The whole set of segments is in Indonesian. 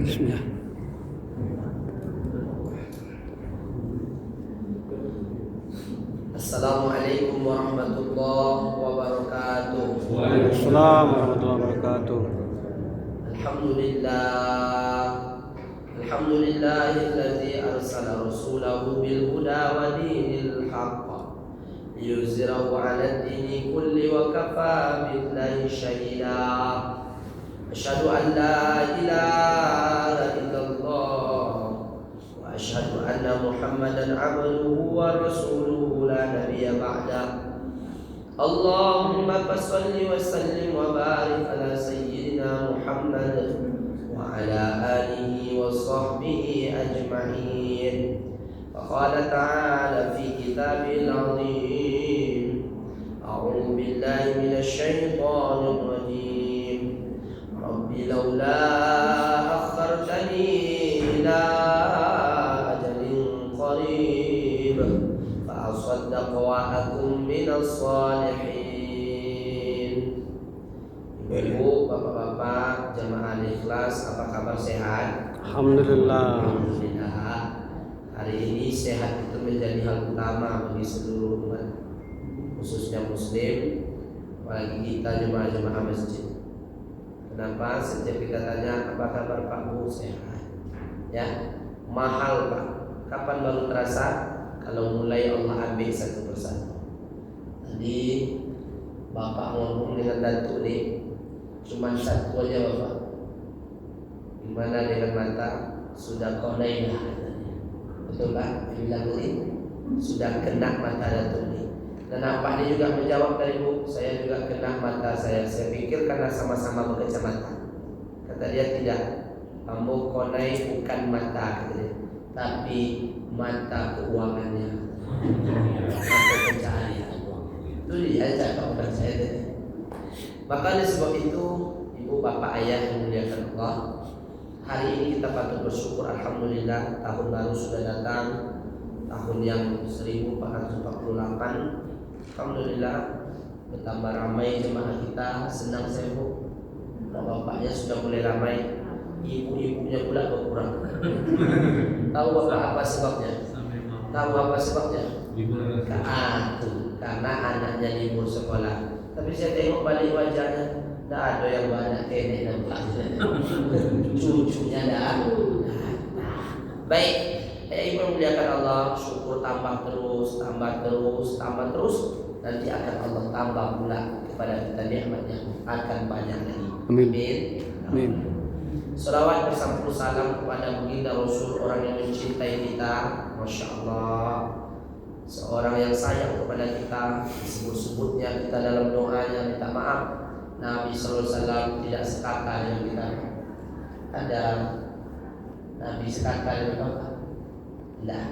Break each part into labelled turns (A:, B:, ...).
A: Bismillah.
B: Assalamualaikum warahmatullahi wabarakatuh.
A: Waalaikumsalam warahmatullahi wabarakatuh.
B: Alhamdulillahilladzi arsala rasulahu bil huda wa dinil haqq liyuzhirahu 'ala ad-dini kulli wa kafa billahi shahida. Asyhadu an la ilaha illallah wa asyhadu anna Muhammadan 'abduhu wa rasuluhu la nabiyya ba'da. Allahumma fassalli wa sallim wa barik ala sayyidina Muhammad wa ala alihi wa sahbihi ajma'in. Faqala ta'ala fi kitabil 'azim, a'udzu billahi minasy syaithanir rajim. Rabbi laula akhartani ila ajalin qarib fa asaddaqa wa akum minas salihin. Ibu, bapak-bapak, jamaah ikhlas, apa kabar, sehat?
A: Alhamdulillah.
B: Alhamdulillah. Hari ini sehat itu menjadi hal utama bagi seluruh umat, khususnya muslim, apalagi kita jemaah-jemaah masjid. Kenapa? Setiap kita tanya apa kabar Pak Bu, sehat? Ya, mahal Pak. Kapan baru terasa? Kalau mulai Allah ambil satu persatu. Tadi Bapak ngomong dengan datuk nih, cuma satu aja Bapak. Gimana dengan mata? Sudah konainah katanya. Betul Pak? Bilang ini sudah kena mata datuk nih. Dan nampak dia juga menjawab dari Bu, saya juga kena mata saya. Saya pikir karena sama-sama berkacamata. Kata dia tidak, kamu konai bukan mata kata dia, tapi mata keuangannya, mata pencaharian. Itu dia cakap saya tadi. Maka oleh sebab itu, ibu bapak ayah yang muliakan Allah, hari ini kita patut bersyukur. Alhamdulillah, tahun baru sudah datang, tahun yang 1448. Alhamdulillah, bertambah ramai jemaah kita. Senang saya Bu, bapaknya sudah mulai ramai, ibu-ibunya pula berkurang. Tahu bapak apa sebabnya? Tahu apa sebabnya? Karena anaknya libur sekolah. Tapi saya tengok balik wajahnya, tidak ada yang banyak kenek nampak. Cucunya dah. Baik, ibu memuliakan Allah, syukur tambah terus, tambah terus. Nanti akan Allah tambah pula kepada kita nikmatnya, akan banyak lagi.
A: Amin.
B: Amin. Salawat bersama salam kepada baginda Rasul, orang yang mencintai kita, masya Allah, seorang yang sayang kepada kita, disebut-sebutnya kita dalam doanya minta maaf. Nabi Sallallahu Alaihi Wasallam tidak sekata dengan kita. Ada Nabi sekata dengan kita? Tidak.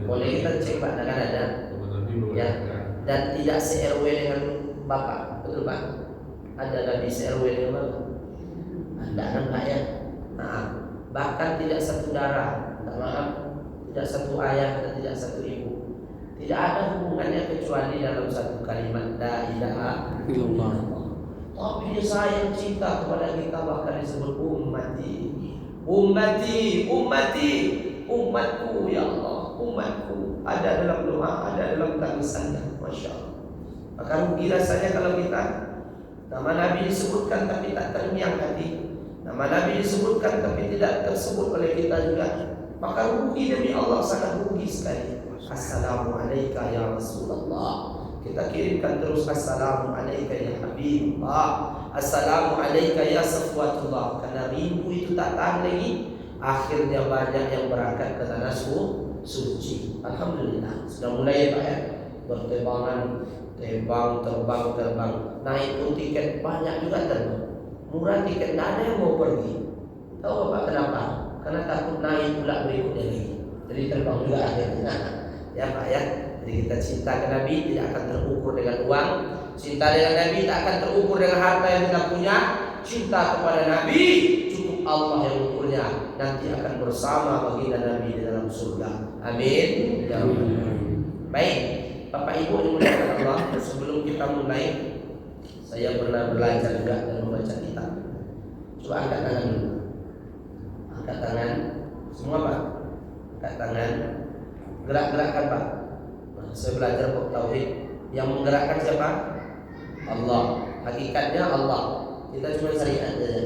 B: Boleh kita cek Pak, kan ada? Ya. Dan tidak se-RW dengan Bapak, betul Pak? Ada Nabi se-RW dengan Bapak? Tidak kan Pak ya? Nah, bahkan tidak satu darah, maaf, tidak satu ayah dan tidak satu ibu. Tidak ada hubungannya kecuali dalam satu kalimat la ilaha illallah. Tapi dia sayang cinta kepada kita, bahkan disebut ummati, ummati, ummati, umatku ya Allah, umatku. Ada dalam doa, ada dalam tangisannya, masya Allah. Maka rugi rasanya kalau kita nama Nabi disebutkan tapi tak terngiang hati, nama Nabi disebutkan tapi tidak tersebut oleh kita juga. Maka rugi demi Allah, sangat rugi sekali. Assalamualaikum ya Rasulullah. Kita kirimkan terus assalamualaikum ya Habibullah, assalamualaikum ya Safwatullah. Karena rindu itu tak tahan lagi, akhirnya banyak yang berangkat ke tanah suci. Alhamdulillah, sudah mulai Pak ya, berterbangan, terbang. Naik pun tiket banyak juga terbang. Murah tiket, tidak ada yang mau pergi. Tahu Bapak kenapa? Karena takut naik pula berikutnya lagi. Jadi terbang juga akhirnya. Ya Pak ya. Jadi kita cinta ke Nabi tidak akan terukur dengan uang. Cinta dengan Nabi tak akan terukur dengan harta yang kita punya. Cinta kepada Nabi cukup Allah yang ukurnya. Nanti akan bersama baginda Nabi di dalam surga. Amin. Ya Allah. Baik, Bapak Ibu dimuliakan Allah. Sebelum kita mulai, saya pernah belajar juga dan membaca kitab. Coba angkat tangan dulu. Angkat tangan. Semua Pak. Angkat tangan. Gerak-gerakkan Pak. Nah, saya belajar kok tauhid. Yang menggerakkan siapa? Allah. Hakikatnya Allah. Kita cuma syariat saja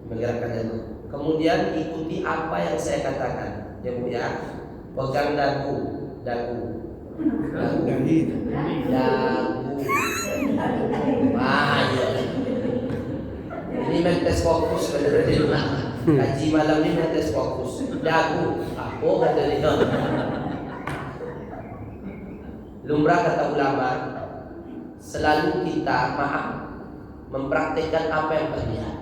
B: menggerakkan itu. Kemudian ikuti apa yang saya katakan, ya Bu ya. Pegang dagu. Wah, iya. Ini mentes fokus benar-benar. Kaji malam ini mentes fokus. Dagu. Apa kata dia? Lumrah kata ulama, selalu kita mempraktikkan apa yang terlihat,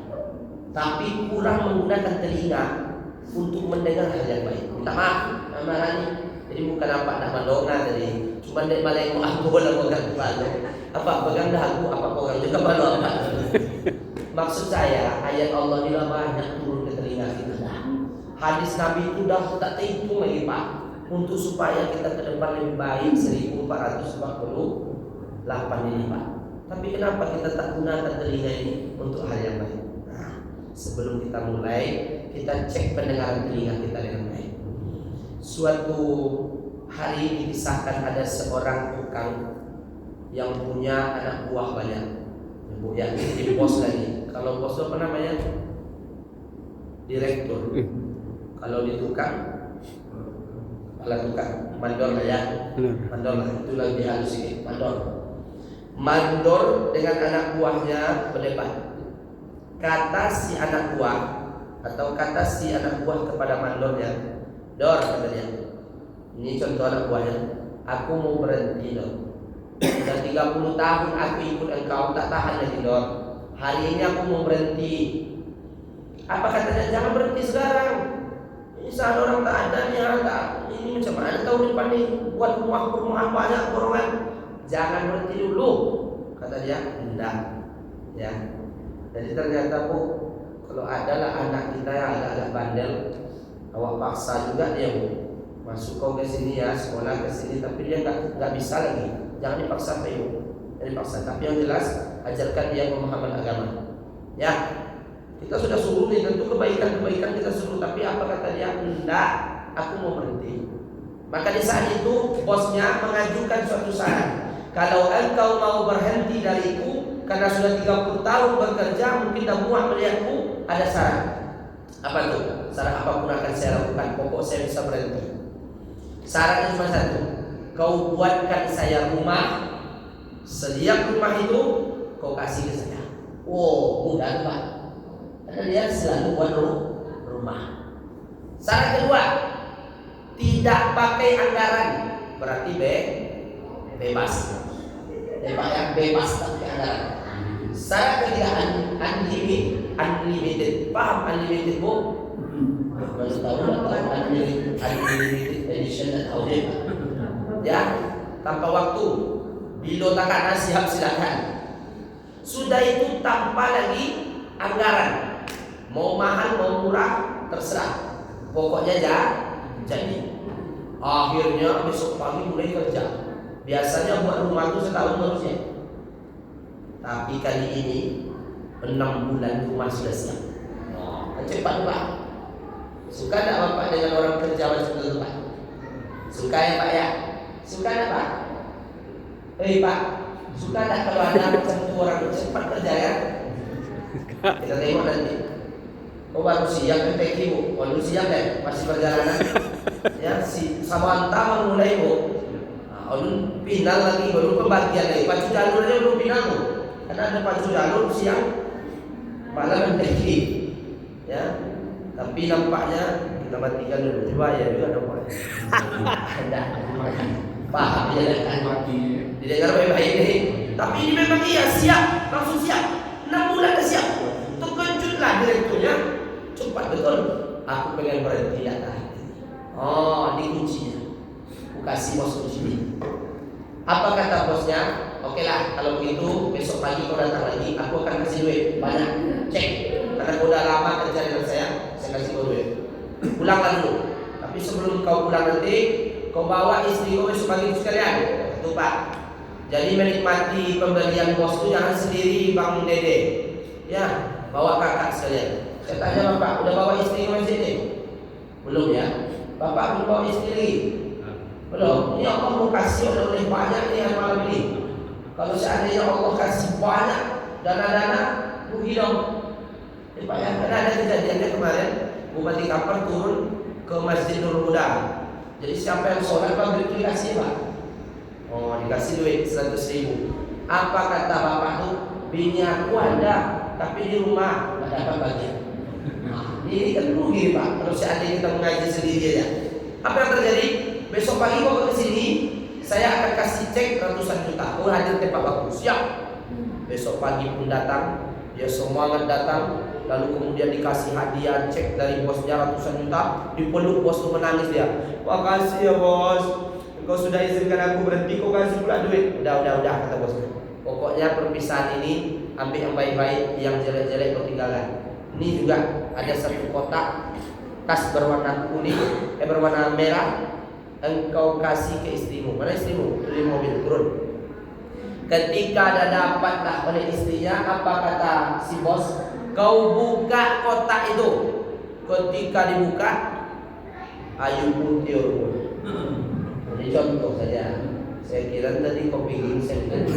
B: tapi kurang menggunakan telinga untuk mendengar hal yang baik. Minta maaf, Marani. Jadi bukan apa nak mandonga tadi, cuma dari malaikat aku bola pegang kepala. Apa pegang dagu, apa pegang juga kepala apa? Maksud saya ayat Allah ini banyak turun ke telinga kita. Hadis Nabi itu dah tak terhitung lagi Pak, untuk supaya kita ke depan lebih baik 1448 ini Pak. Tapi kenapa kita tak gunakan telinga ini untuk hal yang baik? Nah, sebelum kita mulai, kita cek pendengaran telinga kita dengan baik. Suatu hari dikisahkan ada seorang tukang yang punya anak buah banyak. Bu ya, di bos lagi. Kalau bos itu apa namanya? Direktur. Kalau di tukang, kepala tukang, mandor lah ya. Mandor lah, itu lebih halus sedikit. Mandor dengan anak buahnya berdebat. Kata si anak buah atau kata si anak buah kepada mandornya, Dor, kata dia, ini contoh anak buahnya, aku mau berhenti Dor. Sudah 30 tahun aku ikut engkau, tak tahan lagi Dor. Hari ini aku mau berhenti. Apa katanya? Jangan berhenti sekarang. Ini saat orang tak ada nih, ini macam mana tahun depan nih buat rumah banyak borongan. Jangan berhenti dulu, kata dia. Enggak, ya. Jadi ternyata Bu, kalau adalah anak kita yang agak bandel, awak paksa juga dia Bu, masuk kau ke sini ya, sekolah ke sini, tapi dia nggak bisa lagi. Jangan dipaksa Pak Ibu, jangan dipaksa. Tapi yang jelas ajarkan dia pemahaman agama. Ya, kita sudah suruh nih, tentu kebaikan kita suruh, tapi apa kata dia? Enggak, aku mau berhenti. Maka di saat itu bosnya mengajukan suatu saran. Kalau engkau mau berhenti dariku karena sudah 30 tahun bekerja, mungkin dah muak melihatku, ada saran. Apa tuh? Saran apapun akan saya lakukan, pokok saya bisa berhenti. Syaratnya cuma satu, kau buatkan saya rumah, setiap rumah itu kau kasih ke saya. Oh, mudah Pak. Karena dia selalu buat rumah. Syarat kedua, tidak pakai anggaran, berarti bebas. Bebas tanpa anggaran. Syarat ketiga, unlimited. Paham unlimited Bu? Baru tahu unlimited edition dan audit. Ya, tanpa waktu. Bila tak ada siap silakan. Sudah itu tanpa lagi anggaran. Mau mahal mau murah terserah. Pokoknya jadi. Akhirnya besok pagi mulai kerja. Biasanya buat rumah itu setahun harusnya. Tapi kali ini 6 bulan rumah sudah siap. Cepat Pak. Suka tak Bapak dengan orang kerja macam itu Pak? Suka ya Pak ya? Suka tak Pak? Pak, suka tak kalau ada macam itu orang cepat kerja ya? Kita tengok nanti. Oh baru siap PPK Bu, baru siap deh, masih perjalanan. Ya, sama antara mulai Bu. Alun pindah lagi, baru pembagian lagi. Pacu jalurnya belum pindah Bu. Karena ada pacu jalur siang, malam PPK. Ya, tapi nampaknya kita matikan dulu. Coba ya juga nampaknya. Ada. Paham ya kan? Didengar baik-baik ini. Tapi ini memang iya siap, langsung siap. 6 bulan dah siap. Terkejutlah direkturnya. Cepat betul. Aku pengen berhenti datang. Oh, ini kuncinya. Aku kasih bos kunci ini. Apa kata bosnya? Oke lah, kalau begitu besok pagi kau datang lagi, aku akan kasih duit banyak. Cek. Karena kau udah lama kerja dengan saya kasih kau duit. Pulanglah dulu. Tapi sebelum kau pulang nanti, kau bawa istri kau besok pagi sekalian. Itu Pak. Jadi menikmati pembelian bos itu jangan sendiri Bang Dede. Ya, bawa kakak sekalian. Saya tanya bapak, udah bawa istri ke masjid ni? Belum ya? Bapak belum bawa istri? Belum. Ini Allah mau kasih oleh banyak ni yang malam ini. Kalau seandainya Allah kasih banyak dana-dana, rugi dong. Bayangkan ada kejadiannya kemarin, Bupati Kampar turun ke Masjid Nurul Huda. Jadi siapa yang sholat maghrib itu dikasih pak? Oh, dikasih duit 100.000. Apa kata bapak tuh? Bini aku ada, tapi di rumah nggak dapat bagian. Ini kan rugi pak. Kalau seandainya kita mengaji sendiri ya. Apa yang terjadi? Besok pagi bapak ke sini, saya akan kasih cek ratusan juta. Oh, hadir tempat bagus. Siap. Besok pagi pun datang, dia semangat datang. Lalu kemudian dikasih hadiah cek dari bosnya ratusan juta. Dipeluk bos tuh menangis dia. Makasih ya bos, engkau sudah izinkan aku berhenti, kau kasih pula duit. Udah kata bosnya. Pokoknya perpisahan ini ambil yang baik-baik, yang jelek-jelek kau tinggalkan. Ini juga ada satu kotak tas berwarna kuning, berwarna merah. Engkau kasih ke istrimu. Mana istrimu? Turun mobil, turun. Ketika ada dapatlah oleh istrinya, apa kata si bos? Kau buka kotak itu. Ketika dibuka, ayu putih pun. Ini contoh saja. Saya kira tadi kau pingin saya.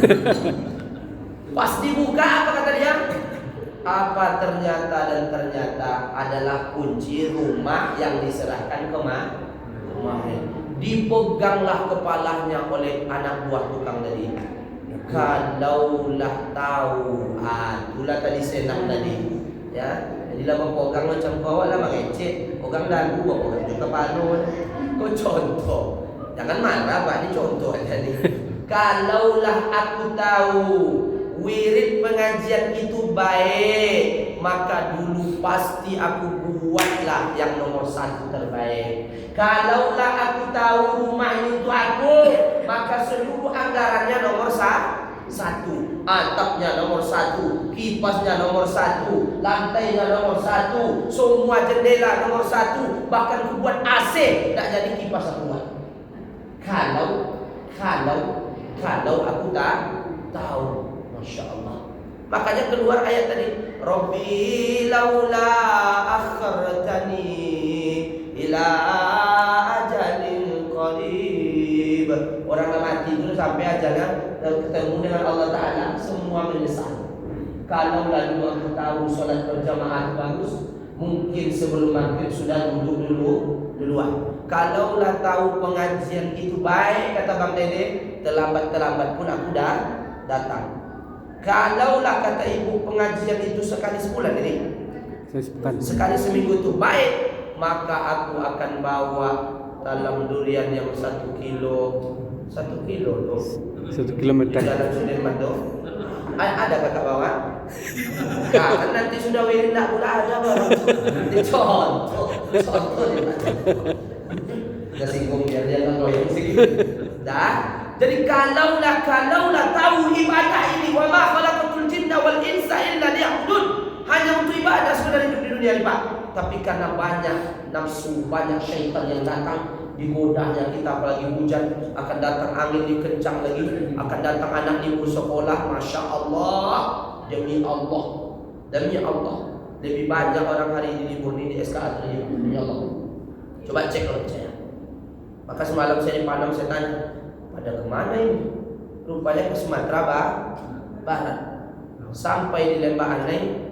B: Pas dibuka apa kata dia? Apa ternyata adalah kunci rumah yang diserahkan kemarin. Dipeganglah kepalanya oleh anak buah tukang tadi. Kalaulah tahu, itulah tadi senang tadi, ya. Jadi lama pegang macam kau lah mengecek, pegang dagu, pegang juga panon. Kau contoh, jangan marah pak, ini contoh aja nih. Kalaulah aku tahu wirid pengajian itu baik, maka dulu pasti aku buatlah yang nomor 1 terbaik. Kalaulah aku tahu rumah ini untuk aku, maka seluruh anggarannya nomor 1, atapnya nomor 1, kipasnya nomor 1, lantainya nomor 1, semua jendela nomor 1, bahkan aku buat AC, tak jadi kipas aku buat. Kalau aku tak tahu, Masya Allah. Makanya keluar ayat tadi, Rabbi laula akhartani ila ajalin qarib. Orang yang mati itu sampai ajalnya ketemu dengan Allah Ta'ala, semua menyesal. Kalau lalu aku tahu sholat berjamaah bagus, mungkin sebelum maghrib sudah duluan. Kalaulah tahu pengajian itu baik, kata Bang Dede, terlambat pun aku dah datang. Kalaulah kata ibu pengajian itu sekali sebulan ini, sekali seminggu itu baik, maka aku akan bawa talam durian yang 1 kilo loh.
A: 1 kilometer.
B: Jalan Sudirman tuh. Ada kakak bawa? Nah, kan nanti sudah wirid nak pula ada baru. Nanti contoh kita singgung biar dia nggak goyang sedikit. Dah. Jadi kalaulah tahu ibadah ini, wa ma khalaqatul jinna wal insa illa liya'budun, hanya untuk ibadah sudah hidup di dunia ini Pak. Tapi karena banyak nafsu, banyak syaitan yang datang digodanya kita, apalagi hujan, akan datang angin dikencang lagi, akan datang anak libur sekolah, Masya Allah, demi Allah, lebih banyak orang hari ini libur ini di SKA demi Allah. Coba cek kalau percaya. Maka semalam saya di Padang, saya tanya, pada kemana ini? Rupanya ke Sumatera Barat. Sampai di Lembah Anai,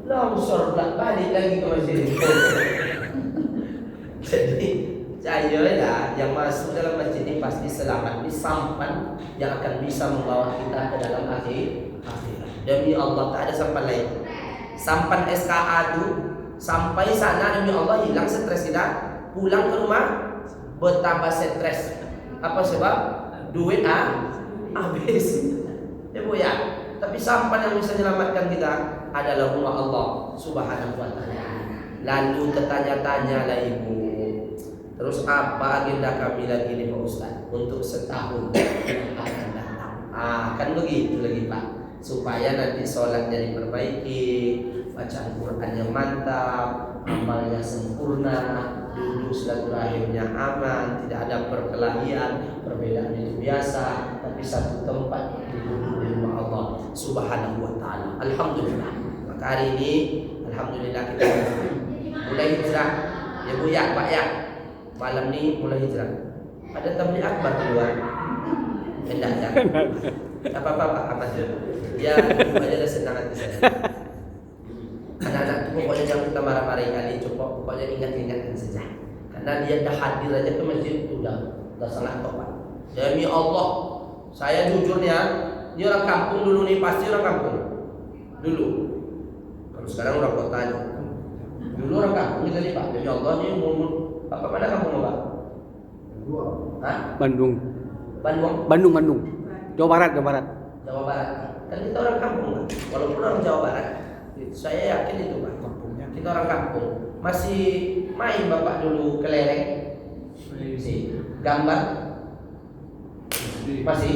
B: longsor balik lagi ke masjid. Jadi saya yang masuk dalam masjid ini pasti selamat, ini sampan yang akan bisa membawa kita ke dalam akhirat. Demi Allah, tak ada sampan lain. Sampan SKA itu sampai sana demi Allah hilang stres kita, pulang ke rumah bertambah stres. Apa sebab? Duit habis. Ya Bu ya. Tapi sampan yang bisa menyelamatkan kita adalah rumah Allah Subhanahu wa taala. Lalu tertanya-tanya lah ibu, terus apa agenda kami lagi nih Pak Ustaz untuk setahun yang akan datang? Kan begitu lagi Pak, supaya nanti sholatnya diperbaiki, bacaan Quran yang mantap, amalnya sempurna, duduk silaturahimnya aman, tidak ada perkelahian, perbedaan itu biasa, tapi satu tempat duduk di rumah Allah Subhanahu wa taala. Alhamdulillah. Maka hari ini Alhamdulillah kita mulai hijrah. Ya Bu ya, Pak ya. Malam ini mulai hijrah. Ada tabligh akbar keluar. Enggak ya. Apa-apa Pak Ahmad. Ya, ada senang hati saya. Anak-anak itu pokoknya jangan kita marah-marahin kali, coba pokoknya ingat-ingatkan saja. Karena dia dah hadir aja ke masjid itu udah sangat tobat. Demi Allah, saya jujurnya, ini orang kampung dulu nih, pasti orang kampung dulu. Kalau sekarang orang kota aja. Dulu orang kampung kita nih Pak. Demi Allah ini umur Bapak mana kampung Pak? Hah?
A: Bandung.
B: Bandung.
A: Jawa Barat.
B: Jawa Barat. Kan kita orang kampung Pak. Walaupun orang Jawa Barat, saya yakin itu Pak. Kita orang kampung. Masih main Bapak dulu kelereng? Masih. Gambar? Masih?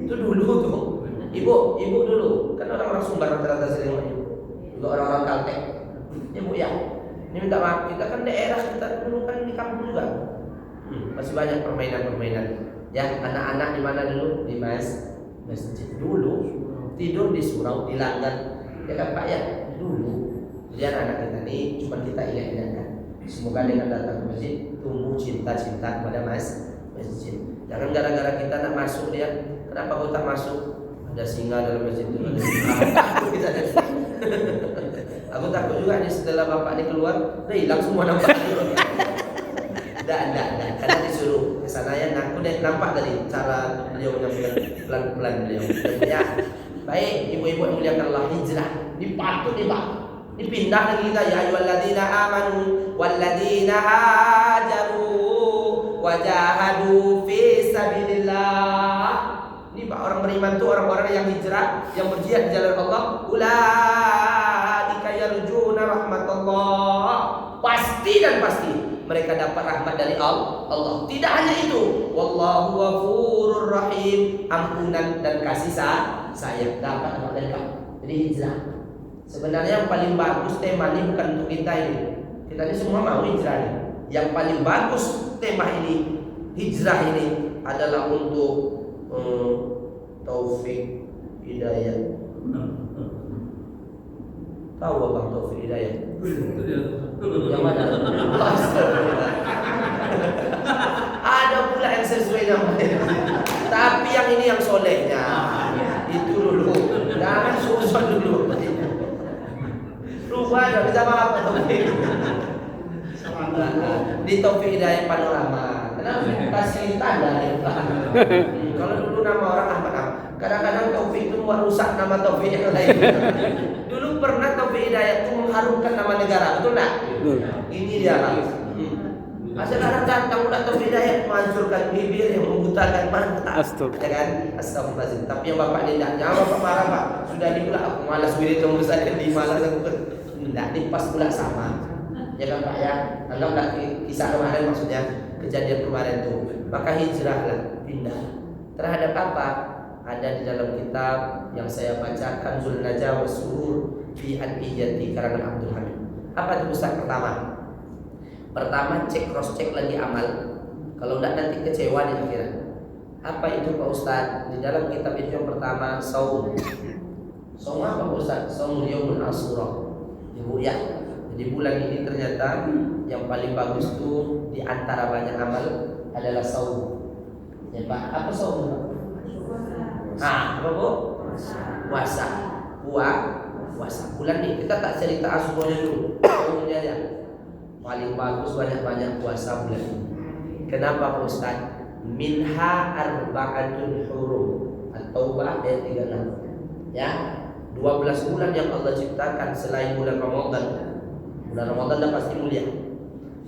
B: Itu dulu tuh. Ibu dulu. Kan orang-orang Sumbar rata-rata sering main. Juga orang-orang Kalteng. Ya Bu ya. Ini minta maaf, kita kan daerah, kita dulu kan di kampung juga. Masih banyak permainan-permainan. Ya, anak-anak di mana dulu? Di masjid dulu. Tidur di surau, di langgar. Ya kan Pak ya? Dulu. Jadi anak-anak kita ini cuma kita ingat-ingatkan. Semoga dengan datang ke masjid tumbuh cinta-cinta kepada masjid. Jangan gara-gara kita nak masuk dia, kenapa kau tak masuk? Ada singa dalam masjid itu. Aku takut juga nih setelah bapak ini keluar, udah hilang semua nampak. Enggak. Karena disuruh ke sana ya. Aku udah nampak tadi cara beliau menyampaikan pelan-pelan beliau. Ya, baik ibu-ibu yang muliakan Allah, hijrah. Ini patut nih Pak. Ini pindah lagi kita ya ayyuhalladzina amanu walladzina hajaru wajahadu fi sabilillah. Ini Pak, orang beriman itu orang-orang yang hijrah, yang berjihad di jalan Allah. Ulaika yarjuna rahmatullah. Pasti mereka dapat rahmat dari Allah. Tidak hanya itu, wallahu ghafurur rahim, ampunan dan kasih sayang dapat mereka. Jadi hijrah. Sebenarnya yang paling bagus tema ini bukan untuk kita ini. Kita ini semua mau hijrah ini. Yang paling bagus tema ini, hijrah ini adalah untuk Taufik Hidayat. Tahu Abang Taufik Hidayat? Yang mana? Ada pula yang sesuai namanya. Tapi yang ini yang solehnya. Itu dulu. Jangan susah dulu. Lupa ada bisa apa Taufik? Di Taufik Hidayat Panorama. Kenapa kasih tanda ya Pak? Kalau dulu nama orang Ahmad. Kadang-kadang Taufik itu merusak nama Taufik yang lain. Dulu pernah Taufik Hidayat itu mengharumkan nama negara, betul tak? Ini dia Pak. Asal orang datang udah Taufik Hidayat menghancurkan bibir yang membutakan mata. Ya kan? Astagfirullahaladzim. Tapi yang bapak ini tidak nyawa, bapak marah Pak. Sudah di pula aku malas wirid kamu besar di malas aku. Tidak, ini pas pula sama. Ya kan Pak ya? Anggaplah kisah kemarin, maksudnya kejadian kemarin itu. Maka hijrahlah, pindah. Terhadap apa? Ada di dalam kitab yang saya bacakan, Kanzul Najah wa Surur fi Adiyati karangan Abdul Hamid. Apa itu Ustaz? Pertama cek, cross check lagi amal. Kalau tidak nanti kecewa di akhirat. Apa itu Pak Ustaz? Di dalam kitab itu yang pertama saum. Saum apa Pak Ustaz? Saum Yaumul Asyura. Ibu ya. Jadi bulan ini ternyata yang paling bagus itu di antara banyak amal adalah saum. Ya Pak, apa saum Pak? Apa Bu? Puasa. Puasa. Bulan ini kita tak cerita asuhannya dulu. Umumnya aja. Paling bagus banyak-banyak puasa bulan ini. Kenapa Pak Ustaz? Minha arba'atun hurum. At-Taubah ayat 36. Ya, 12 bulan yang Allah ciptakan selain bulan Ramadan. Bulan Ramadan dah pasti mulia.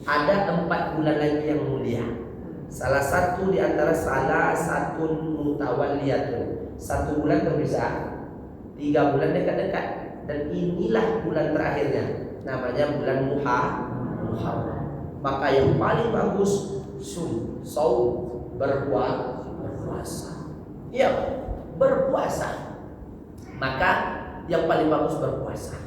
B: Ada 4 bulan lagi yang mulia. Salah satu di antara mutawalliyatun. 1 bulan terpisah, 3 bulan dekat-dekat, dan inilah bulan terakhirnya. Namanya bulan Muharram. Maka yang paling bagus saum, berpuasa. Iya, berpuasa. Maka yang paling bagus berpuasa.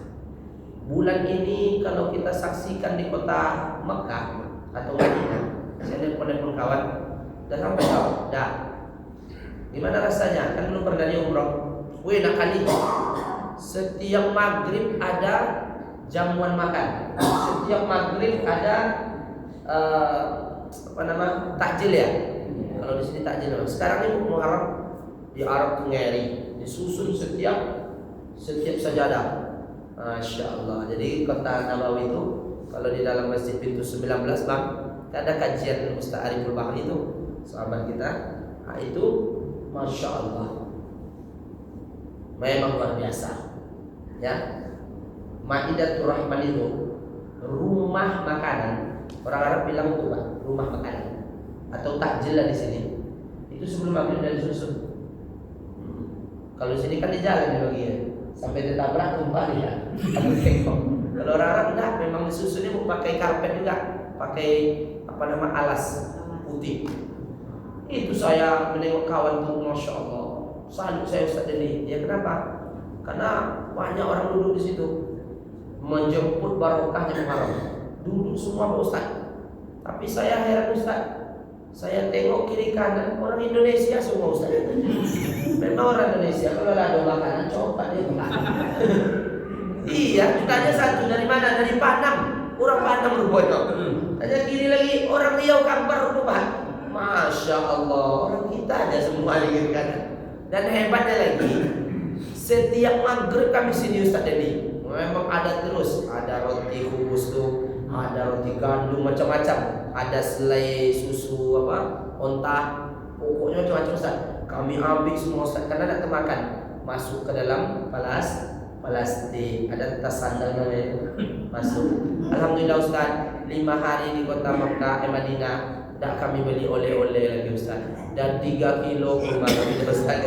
B: Bulan ini kalau kita saksikan di kota Mekah atau Madinah, saya nelpon kawan, dah sampai kau, dah. Gimana rasanya? Kan belum pernah di umroh. Wih nak kali. Setiap maghrib ada jamuan makan. Setiap maghrib ada takjil ya. Kalau di sini takjil. Sekarang ini Muharram di Arab tuh ngeri, disusun setiap sajadah. Masya Allah. Jadi kota Nabawi itu kalau di dalam masjid pintu 19 bang, ada kajian Ustaz Ariful Bahri itu sahabat kita. Nah, itu Masya Allah memang luar biasa ya. Maidatul Rahman itu rumah makanan. Orang Arab bilang itu Pak, rumah makanan atau takjil lah di sini. Itu sebelum maghrib dan disusun. Kalau di sini kan di jalan ya bagi ya. Sampai ditabrak tumpah dia. Kalau orang Arab enggak, memang disusunnya mau pakai karpet juga, pakai alas putih. Itu saya menengok kawan tuh, Masya Allah, salut saya Ustaz Deni. Ya kenapa? Karena banyak orang duduk di situ menjemput barokahnya Muharram. Duduk semua Pak Ustaz. Tapi saya heran Ustaz, saya tengok kiri kanan orang Indonesia semua Ustaz. Memang orang Indonesia kalau ada makanan coba dia makan. Iya, tanya satu dari mana? Dari Padang. Orang Padang rupanya. Tanya kiri lagi, orang Riau Kampar rupanya. Masya Allah, orang kita aja semua di kiri kanan. Dan hebatnya lagi, setiap maghrib kami sini Ustaz Deni, memang ada terus, ada roti kubus tuh, ada roti gandum macam-macam, ada selai susu ontah, pokoknya macam-macam Ustaz. Kami ambil semua Ustaz karena nak termakan, masuk ke dalam plastik, ada tas sandal namanya itu, masuk. Alhamdulillah Ustaz, 5 hari di kota Makkah Madinah, dah kami beli oleh-oleh lagi Ustaz, dan 3 kilo kurma kami Ustaz.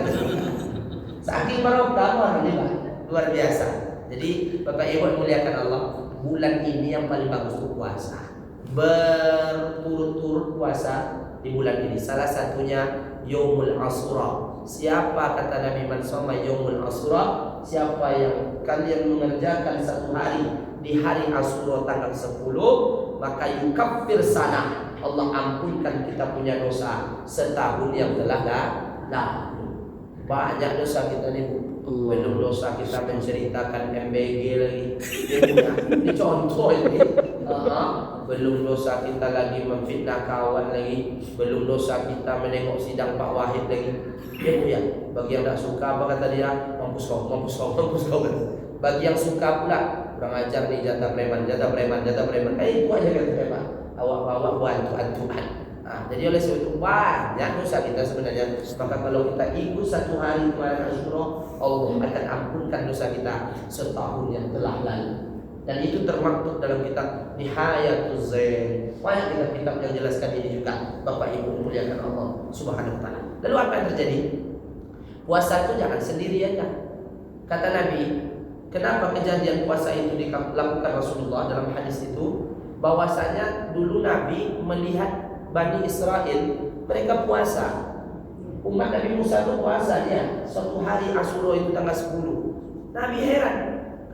B: Saking barokah ini Pak, luar biasa. Jadi Bapak Ibu muliakan Allah, bulan ini yang paling bagus itu puasa. Berturut-turut puasa di bulan ini. Salah satunya Yaumul Ashura. Siapa kata Nabi man shoma Yaumul Ashura, siapa yang kalian mengerjakan satu hari di hari Ashura tanggal 10, maka yukaffir sana, Allah ampunkan kita punya dosa setahun yang telah lalu. Banyak dosa kita nih Bu. Belum dosa kita menceritakan MBG lagi. Ini contoh ini. Belum dosa kita lagi memfitnah kawan lagi. Belum dosa kita menengok sidang Pak Wahid lagi. Ya Bu ya. Bagi yang tak suka apa kata dia? Mampus kau. Bagi yang suka pula, kurang ajar nih jatah preman. Kayak itu aja kan preman. Awak bantu-bantuan. Jadi oleh sebab itu banyak dosa kita sebenarnya. Maka kalau kita ikut satu hari kemarin Ashura, Allah akan ampunkan dosa kita setahun yang telah lalu. Dan itu termaktub dalam kitab Nihayatul Zain. Banyak kitab-kitab yang jelaskan ini juga. Bapak Ibu muliakan Allah Subhanahu wa taala. Lalu apa yang terjadi? Puasa itu jangan sendirian ya. Kata Nabi, kenapa kejadian puasa itu dilakukan Rasulullah dalam hadis itu? Bahwasanya dulu Nabi melihat Bani Israel, mereka puasa. Umat Nabi Musa itu puasa dia. Suatu hari Ashura itu tanggal 10. Nabi heran,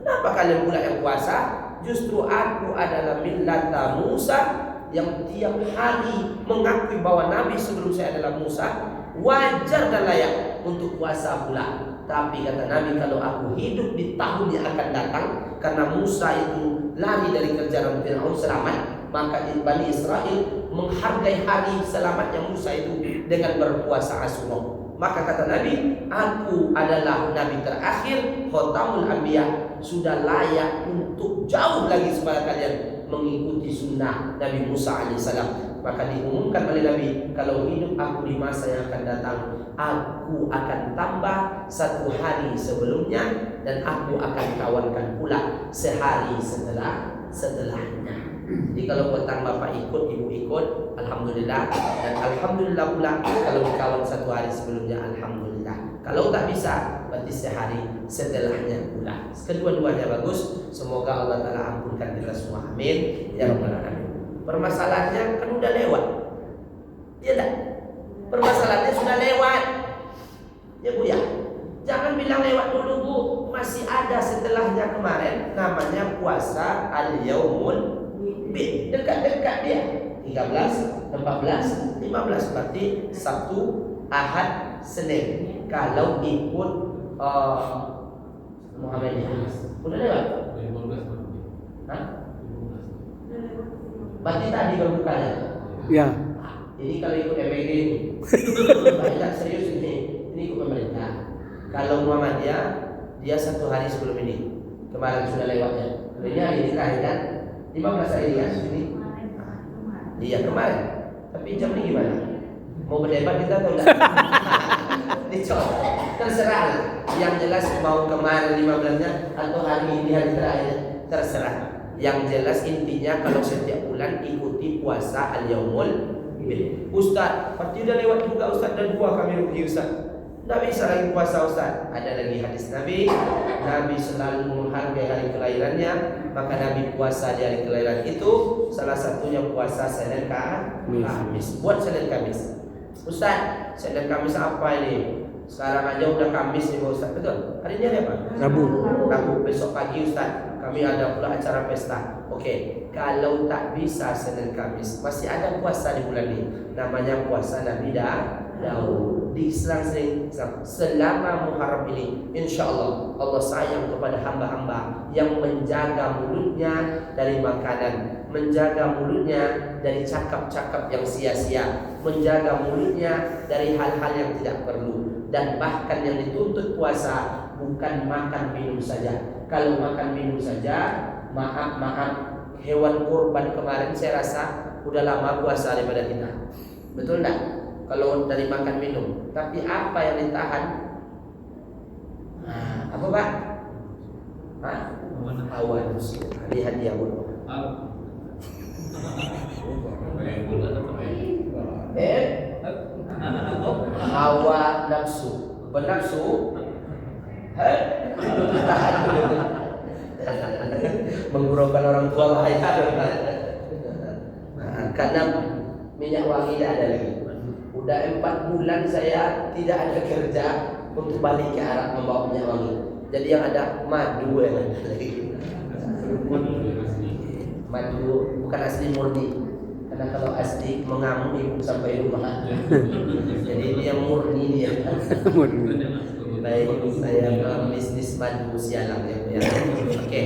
B: kenapa kalian pula yang puasa? Justru aku adalah millata Musa, yang tiap hari mengakui bahwa Nabi sebelum saya adalah Musa. Wajar dan layak untuk puasa pula. Tapi kata Nabi, kalau aku hidup di tahun yang akan datang, karena Musa itu lari dari kejaran Fir'aun selamat, maka Bani Israel menghargai hari selamatnya Musa itu dengan berpuasa Ashura. Maka kata Nabi, aku adalah Nabi terakhir, Khotamul Anbiya, sudah layak untuk jauh lagi supaya kalian mengikuti sunnah Nabi Musa alaihissalam. Maka diumumkan oleh Nabi, kalau hidup aku di masa yang akan datang, aku akan tambah 1 hari sebelumnya, dan aku akan kawankan pula sehari setelahnya. Jadi kalau petang Bapak ikut, Ibu ikut, Alhamdulillah. Dan Alhamdulillah pula kalau dikawan 1 hari sebelumnya, Alhamdulillah. Kalau tak bisa, berarti sehari setelahnya pula. Kedua-duanya bagus. Semoga Allah Ta'ala ampunkan kita semua. Amin. Ya Rabbal Alamin. Permasalahannya kan udah lewat. Iya tak? Permasalahannya sudah lewat. Ya Bu ya. Jangan bilang lewat dulu Bu. Masih ada setelahnya kemarin. Namanya puasa Al-Yaumul Bid. Dekat-dekat dia. 13, 14, 15. Berarti Sabtu, Ahad, Senin. Kalau ikut Muhammadiyah. Udah lewat? Hah? Berarti tadi berbukanya.
A: Ya.
B: Ini kalau ikut MPG ini, banyak serius ini ikut pemerintah. Kalau Muhammadiyah, dia 1 hari sebelum ini. Kemarin sudah lewatnya. Ini hari ini terakhir kan? 15 hari kan ini? Iya kemarin. Tapi jam ini gimana? Mau berdebat kita atau enggak? Dicoba. Terserah lah. Yang jelas mau kemarin 15-nya atau hari ini hari terakhir, terserah. Yang jelas intinya kalau setiap bulan ikuti puasa al-yaumul bid. Ustaz, pasti udah lewat juga Ustaz, dan 2 kami rugi Ustaz. Tidak bisa lagi puasa Ustaz. Ada lagi hadis Nabi, Nabi selalu menghargai hari kelahirannya, maka Nabi puasa di hari kelahiran itu. Salah satunya puasa Senin Kamis. Buat Senin Kamis. Ustaz, Senin Kamis apa ini? Sekarang aja udah Kamis nih Ustaz, betul? Hari ini hari apa? Rabu. Besok pagi Ustaz, kami ada pula acara pesta. Oke, kalau tak bisa Senin Kamis, masih ada puasa di bulan ini. Namanya puasa Nabi Daud. Di Islam selama Muharram ini, insya Allah Allah sayang kepada hamba-hamba yang menjaga mulutnya dari makanan, menjaga mulutnya dari cakap-cakap yang sia-sia, menjaga mulutnya dari hal-hal yang tidak perlu. Dan bahkan yang dituntut puasa bukan makan minum saja. Kalau makan minum saja, maaf, hewan kurban kemarin saya rasa udah lama puasa daripada kita. Betul enggak? Kalau dari makan minum, tapi apa yang ditahan? Apa Pak? Hawa nafsu. Ini hadiah buat hawa nafsu. Bernafsu. Ditahan dulu. Mengguraukan orang tua bahaya. Karena minyak wangi tidak ada lagi. Udah 4 bulan saya tidak ada kerja untuk balik ke Arab membawa minyak wangi. Jadi yang ada madu yang ada lagi. Madu bukan asli murni. Karena kalau asli mengamuk ibu sampai rumah. Jadi ini yang murni dia. Baik, saya bisnis madu sialang ya. Oke.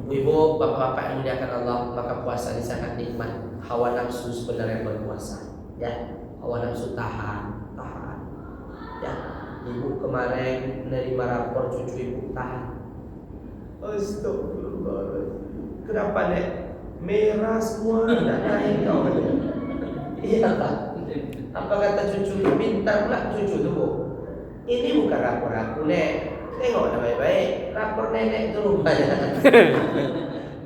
B: Ibu, bapak-bapak yang dimuliakan Allah, maka puasa ini sangat nikmat. Hawa nafsu sebenarnya berpuasa. Ya. Hawa nafsu tahan. Ya, ibu kemarin menerima rapor cucu ibu tahan. Astagfirullahaladzim. Kenapa Nek? Merah semua, tidak naik kau. Iya Pak. Apa kata cucu? Pintar pula cucu tu Bu. Ini bukan rapor aku Nek. Tengok baik-baik. Rapor nenek itu rupanya.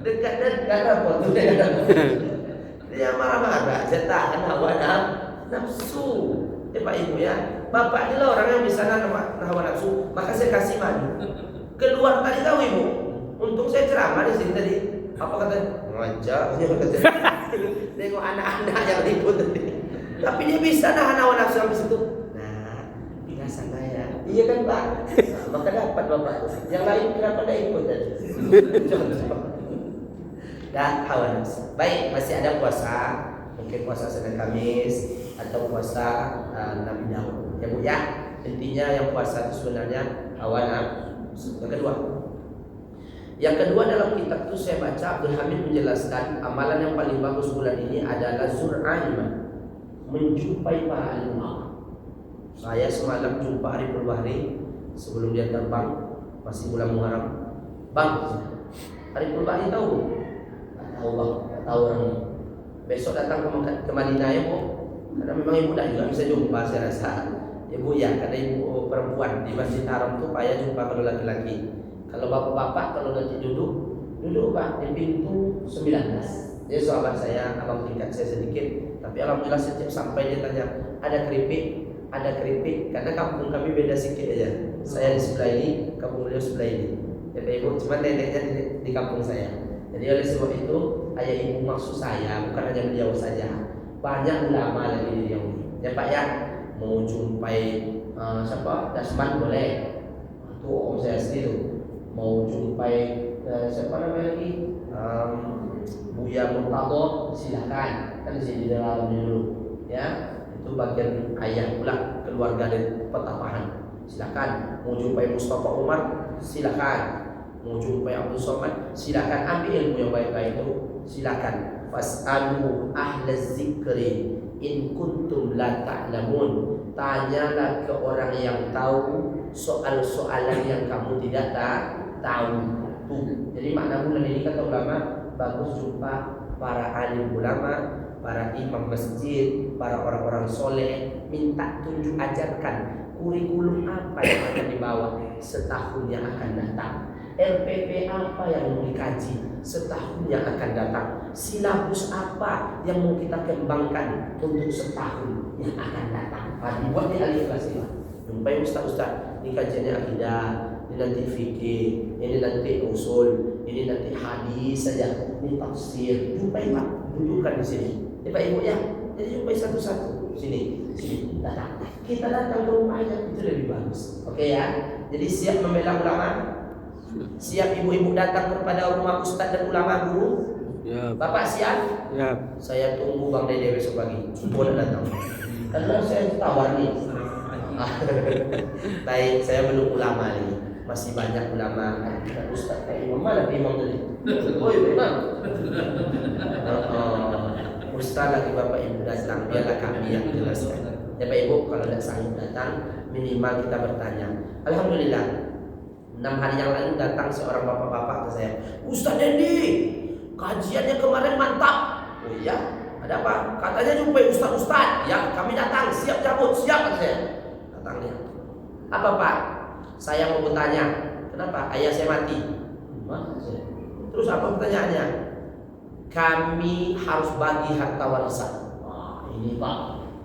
B: Dekat rapor tu dia marah-marah. Saya tahan hawa nafsu. Pak Ibu ya, Bapak ini lah orang yang bisa nahan hawa nafsu. Maka saya kasih madu. Keluar tadi tahu Ibu. Untung saya ceramah di sini tadi. Apa kata? Ngajak. Tengok anak-anak yang ribut tadi. Tapi dia bisa nahan hawa nafsu sampai situ. Nah, biasa ya. Iya kan Pak? Nah, maka dapat Bapak. Yang lain kenapa tidak ikut tadi? Dan hawa nafsu. Baik, masih ada puasa. Mungkin puasa Senin Kamis atau puasa Nabi Daud. Ya Bu ya. Intinya yang puasa itu sebenarnya hawa nafsu. Yang kedua dalam kitab itu saya baca Abdul Hamid menjelaskan amalan yang paling bagus bulan ini adalah Zur'an, menjumpai para ulama. Saya semalam jumpa Ariful Bahri sebelum dia terbang, masih bulan Muharram. Bang, Ariful Bahri tahu? Tahu Bang, tahu orang ini. Besok datang ke Madinah ya Bu. Karena memang ibu dah juga bisa jumpa saya rasa. Ibu ya, karena ibu perempuan di Masjid Haram tuh payah jumpa kalau laki-laki. Kalau bapak-bapak kalau nanti duduk Pak di pintu 19. Dia sahabat saya, abang tingkat saya sedikit. Tapi alhamdulillah setiap sampai dia tanya, ada keripik, karena kampung kami beda sedikit aja. Saya di sebelah ini, kampung beliau sebelah ini. Jadi ibu, cuma neneknya di kampung saya. Jadi oleh sebab itu ayah ibu maksud saya bukan hanya beliau saja, banyak ulama lagi di Riau ini. Ya Pak ya, mau jumpai siapa? Dasman boleh. Itu om saya sendiri. Mau jumpai siapa namanya lagi? Buya Murtado, silakan. Kan di sini dalam dulu. Ya, itu bagian ayah pula keluarga dari Petapahan. Silakan. Mau jumpai Mustafa Umar, silakan. Mau jumpai Abdul Somad, silakan ambil ilmu yang baik-baik itu. Silakan. Fas'alu ahla zikri in kuntum la ta'lamun. Tanyalah ke orang yang tahu soal-soalan yang kamu tidak tahu. Tuh. Jadi makna bulan ini kata ulama, bagus jumpa para alim ulama, para imam masjid, para orang-orang soleh, minta tunjuk ajarkan kurikulum apa yang akan dibawa setahun yang akan datang. RPP apa yang mau dikaji setahun yang akan datang. Silabus apa yang mau kita kembangkan untuk setahun yang akan datang. Dibuat di alif kelas ini. Jumpai ustaz-ustaz, ini kajiannya akidah, ini nanti fikih, ini nanti usul, ini nanti hadis saja, ini tafsir. Jumpai Pak, dudukkan di sini. Pak Ibu ya, jadi jumpai satu-satu. Sini, datang. Kita datang ke rumahnya, itu lebih bagus. Oke ya. Jadi siap membela ulama? Siap ibu-ibu datang kepada rumah ustaz dan ulama guru?
A: Ya.
B: Bapak siap?
A: Ya.
B: Saya tunggu Bang Dede besok pagi. Boleh datang. Karena saya tawar nih. Baik, saya belum ulama nih. Masih banyak ulama. Ustaz kayak imam, mana imam tadi? Oh iya imam. Ustaz lagi Bapak Ibu datang, biarlah kami yang jelaskan. Ya Pak Ibu, kalau tidak sanggup datang, minimal kita bertanya. Alhamdulillah, 6 hari yang lalu datang seorang bapak-bapak ke saya. Ustaz Dendi, kajiannya kemarin mantap. Oh iya, ada apa? Katanya jumpai ustaz-ustaz. Ya, kami datang, siap cabut, siap saya. Datangnya. Apa Pak? Saya mau bertanya, kenapa ayah saya mati? Terus apa pertanyaannya? Kami harus bagi harta warisan. Wah, ini Pak.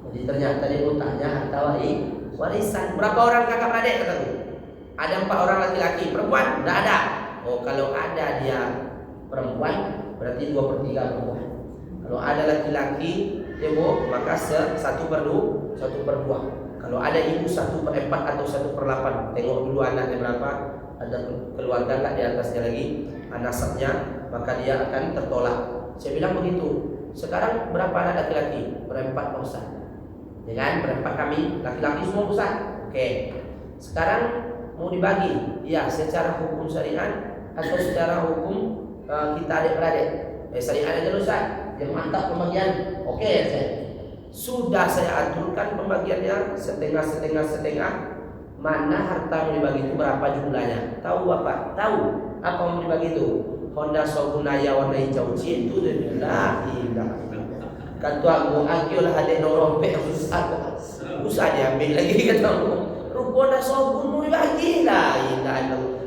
B: Jadi ternyata dia mau tanya harta warisan. Berapa orang kakak beradik kataku? Ada 4 orang laki-laki, perempuan? Tidak ada. Oh, kalau ada dia perempuan, berarti 2/3 perempuan. Kalau ada laki-laki, ibu, maka 1/2. Kalau ada ibu 1/4 atau 1/8. Tengok dulu anaknya berapa. Ada keluarga nggak di atasnya lagi, nasabnya, maka dia akan tertolak. Saya bilang begitu. Sekarang berapa anak laki-laki? 4 Pak Ustaz. Ya kan? 4 kami, laki-laki semua Ustaz. Oke. Sekarang mau dibagi, ya secara hukum syariat atau secara hukum kita adik-beradik. Syariat aja Ustaz, yang mantap pembagian. Oke ya saya. Sudah saya aturkan pembagiannya setengah. Mana harta mau dibagi itu berapa jumlahnya? Tahu Bapak? Tahu apa mau dibagi itu? Honda Shogunaya warna hijau itu lah. Kata aku lah ada rompek usah diambil lagi kata aku. Honda Shogun mau dibagi lah.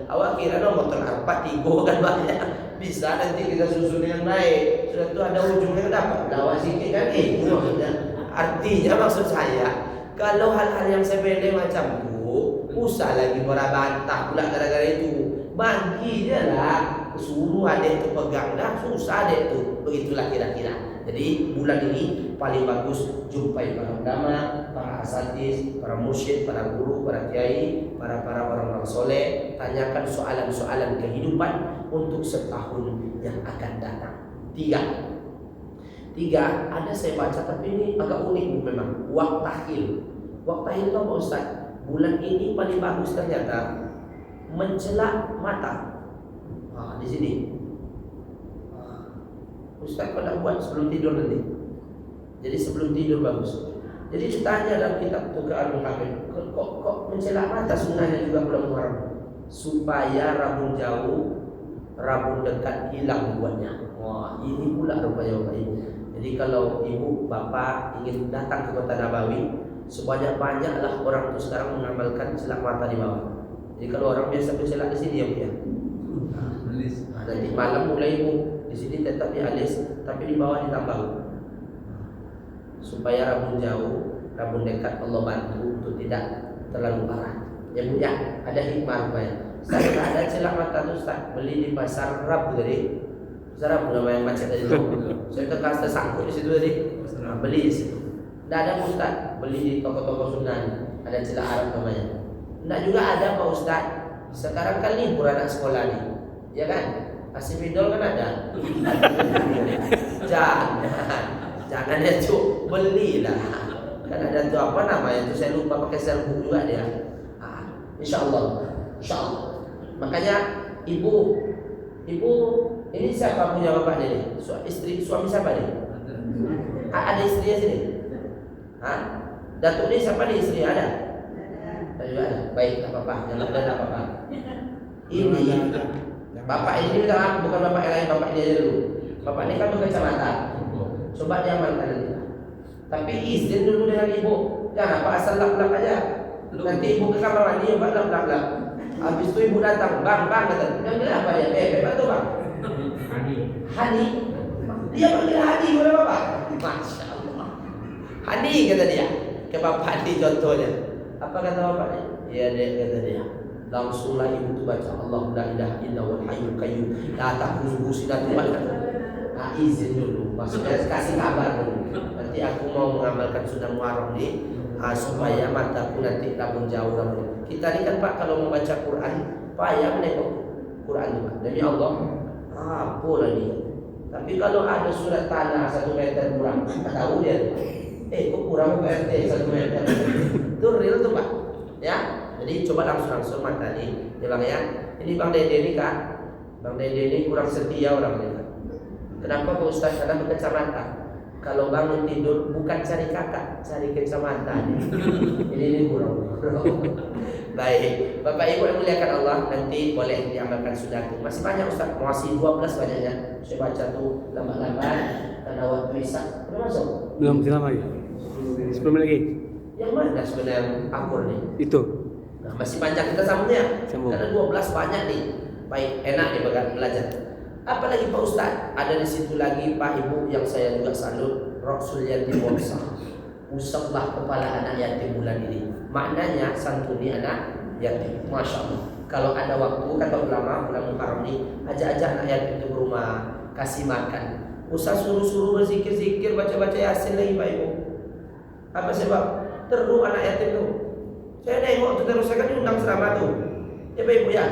B: Awak kira motor Alphard Tigo kan banyak. Bisa nanti kita susun dengan baik. Sudah itu ada ujungnya dapat. Lawan sikit kan itu maksudnya. Artinya maksud saya, kalau hal-hal yang sepele macam itu, usah lagi merabantah pula gara-gara itu. Bagi dia lah, suruh adik itu pegang dah, susah adik itu. Begitulah kira-kira. Jadi bulan ini paling bagus jumpai para ulama, para asatidz, para mursyid, para guru, para kiai, para orang-orang soleh. Tanyakan soalan-soalan kehidupan untuk setahun yang akan datang. 3, ada saya baca tapi ini agak unik memang. Waktahil. Waktahil itu apa Ustaz? Bulan ini paling bagus ternyata mencela mata. Di sini. Ustaz pada buat sebelum tidur nanti. Jadi sebelum tidur bagus. Jadi ditanya dalam kitab Tuqa'al Muhammad, kok mencela mata sebenarnya juga bulan Muharram supaya rabun jauh, rabun dekat hilang buatnya. Wah, ini pula rupanya Bapak Ibu. Jadi kalau ibu bapak ingin datang ke kota Nabawi, sebanyak-banyaklah orang itu sekarang mengamalkan celak mata di bawah. Jadi kalau orang biasa bercelak di sini ya Bu ya. Nanti malam mulai ibu di sini tetap di alis, tapi di bawah ditambah. Supaya rabun jauh, rabun dekat Allah bantu untuk tidak terlalu parah. Ya Bu ya, ada hikmah rupanya. Saya ada celak mata itu Ustaz, beli di pasar Rabu tadi. Pasar Rabu nama yang macet tadi itu. Saya tersangkut di situ tadi. Beli di situ. Tidak ada Ustaz, beli di toko-toko Sunan. Ada celak Arab namanya. Tidak juga ada Pak Ustaz. Sekarang kan libur anak sekolah nih, ya kan? Asimidol kan ada. Jangan ya cuk, belilah. Kan ada tuh apa namanya? Itu saya lupa pakai serbuk juga dia. Insya Allah. Makanya Ibu, ibu ini siapa punya bapaknya nih? Suami siapa nih? Ada istrinya sini? Hah? Datuk ini siapa nih istri ada? Ada. Baik, tak apa-apa, jangan ada apa-apa. Ini bapak ini minta maaf, bukan bapak yang lain, bapak ini aja dulu. Bapak ini kan berkacamata. Coba diamalkan nanti. Tapi izin dulu dengan ibu. Jangan apa asal lap-lap aja. Nanti ibu ke kamar mandi, coba lap-lap. Habis itu ibu datang, bang, kata. Dia bilang apa dia? Bebek tu bang. Hani. Dia panggil Hani kepada bapak. Masya Allah. Hani kata dia. Ke bapak ni contohnya. Apa kata bapak ni? Ya dek kata dia. Langsunglah ibu tu baca Allah la ilaha illa wal hayyul qayyum la ta'khudhuhu sinatun wa la nawm. Nah, izin dulu, maksudnya kasih kabar dulu. Nanti aku mau mengamalkan sunnah Muharram ni supaya mataku nanti tak jauh dari. Kita ni kan Pak kalau membaca Quran, payah menengok Quran tu Pak. Demi Allah, apalah dia. Tapi kalau ada surat tanah 1 meter kurang, tak tahu dia. Kok kurang PRT 1 meter. Itu real tu Pak. Ya. Jadi coba langsung mata ni, dia bang ya. Ini Bang Dede ni Kak. Bang Dede ni kurang setia orang ni. Kenapa Pak Ustaz? Karena berkacamata. Kalau bangun tidur bukan cari kakak, cari kacamata. Ini kurang. Baik, Bapak Ibu yang muliakan Allah, nanti boleh diamalkan sunnah itu. Masih banyak Ustaz, masih 12 banyaknya. Saya baca tuh lambat-lambat karena waktu Isya. Udah masuk?
A: Belum silam lagi. 10 menit lagi.
B: Yang mana sebenarnya akur nih?
A: Itu.
B: Nah, masih panjang kita sambungnya.
A: Sambung.
B: Karena 12 banyak nih. Baik, enak nih belajar. Apalagi Pak Ustaz, ada di situ lagi Pak Ibu yang saya juga salut, Rasul Yatim Wamsa. Usaplah kepala anak yatim bulan ini. Maknanya santuni anak yatim. Masya Allah. Kalau ada waktu, kata ulama bulan Muharram ini, ajak-ajak anak yatim itu ke rumah, kasih makan. Usah suruh-suruh berzikir-zikir, baca-baca Yasin lagi Pak Ibu. Apa sebab? Terus anak yatim itu. Saya nengok tuh terus, saya kan diundang ceramah tuh. Ya Pak Ibu ya.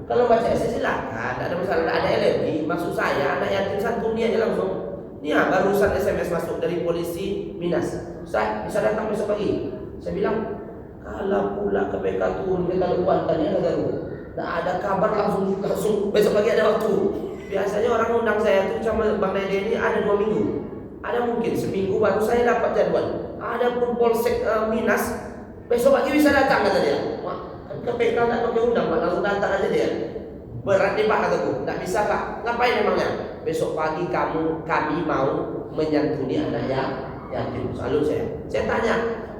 B: Kalau baca Yasin silakan, tak ada masalah, tak ada alergi. Maksud saya anak yatim santuni aja langsung. Ini ya, barusan SMS masuk dari polisi Minas. Ustaz, bisa datang besok pagi. Saya bilang, kalau pula ke PK turun ke Kalimantan ya kata lu. Tak ada kabar langsung besok pagi ada waktu. Biasanya orang undang saya tuh sama Bang Dede ini ada 2 minggu. Ada mungkin seminggu baru saya dapat jadwal. Ada pun Polsek Minas besok pagi bisa datang kata dia. Ke PK tak pakai undang, Pak, langsung datang aja dia. Berat nih Pak kataku, tak bisa Pak. Ngapain emangnya? Besok pagi kami mau menyantuni anak yatim. Salut saya. Saya tanya,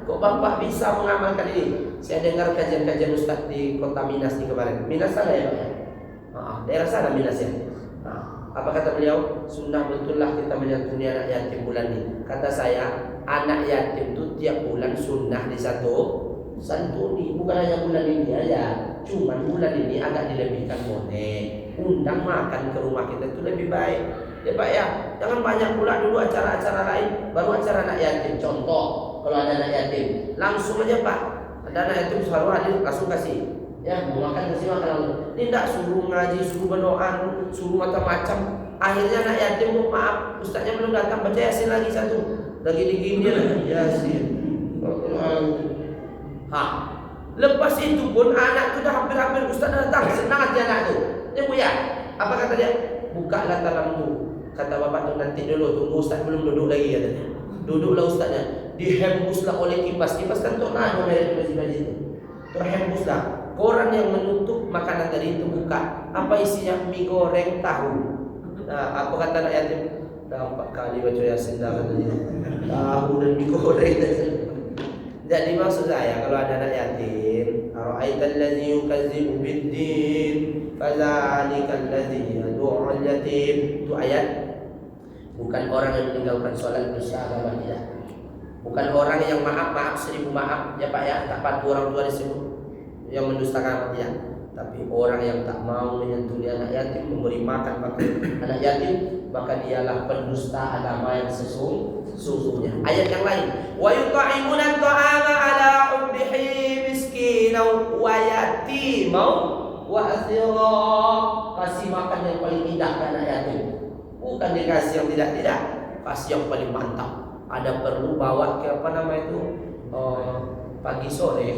B: kok Bapak bisa mengamalkan ini? Saya dengar kajian-kajian Ustaz di kota Minas di kemarin. Minas sana ya Pak ya? Daerah sana Minas ya. Apa kata beliau? Sunnah betullah kita menyantuni anak yatim bulan ini. Kata saya, anak yatim itu tiap bulan sunnah di satu santuni, bukan hanya bulan ini aja. Cuman bulan ini agak dilebihkan bonek. Undang makan ke rumah kita itu lebih baik. Ya Pak ya, jangan banyak pula dulu acara-acara lain, baru acara anak yatim. Contoh, kalau ada anak yatim, langsung aja Pak. Ada anak yatim selalu hadir, langsung kasih. Ya, mau makan kasih makan langsung. Tidak suruh ngaji, suruh berdoa, suruh macam-macam. Akhirnya anak yatim, maaf, ustaznya belum datang, baca Yasin lagi satu. Lagi digini lagi Yasin. Lepas itu pun anak itu dah hampir-hampir ustaz datang, senang hati anak itu. Dia punya, apa kata dia? Bukalah talammu. Kata bapak tu nanti dulu, tunggu ustaz belum duduk lagi katanya. Duduklah ustaznya, dihembuslah oleh kipas. Kipas kan tornado dari baju itu. Terhembuslah. Koran yang menutup makanan tadi itu buka. Apa isinya? Mie goreng tahu. Nah, apa kata anak yatim? Dah 4 kali baca Yasin dah katanya. Tahu dan mie goreng. Jadi maksud saya kalau ada anak yatim, ara'aital ladzi yukazzibu bid-din, fadzalikal ladzi yad'u'ul yatim. Itu ayat bukan orang yang meninggalkan sholat dosa agama dia. Bukan orang yang maaf 1000 maaf ya Pak ya, tak patuh orang tua disebut yang mendustakan dia. Tapi orang yang tak mau menyentuh anak yatim, memberi makan anak yatim, maka dialah pendusta agama yang sesungguhnya. Ayat yang lain, wa yut'imuna at-ta'ama 'ala hubbihi miskinan wa yatiman wa asira. Kasih makan yang paling indah ke anak yatim. Bukan dikasih yang tidak-tidak, kasih yang paling mantap. Ada perlu bawa ke apa nama itu? Pagi sore.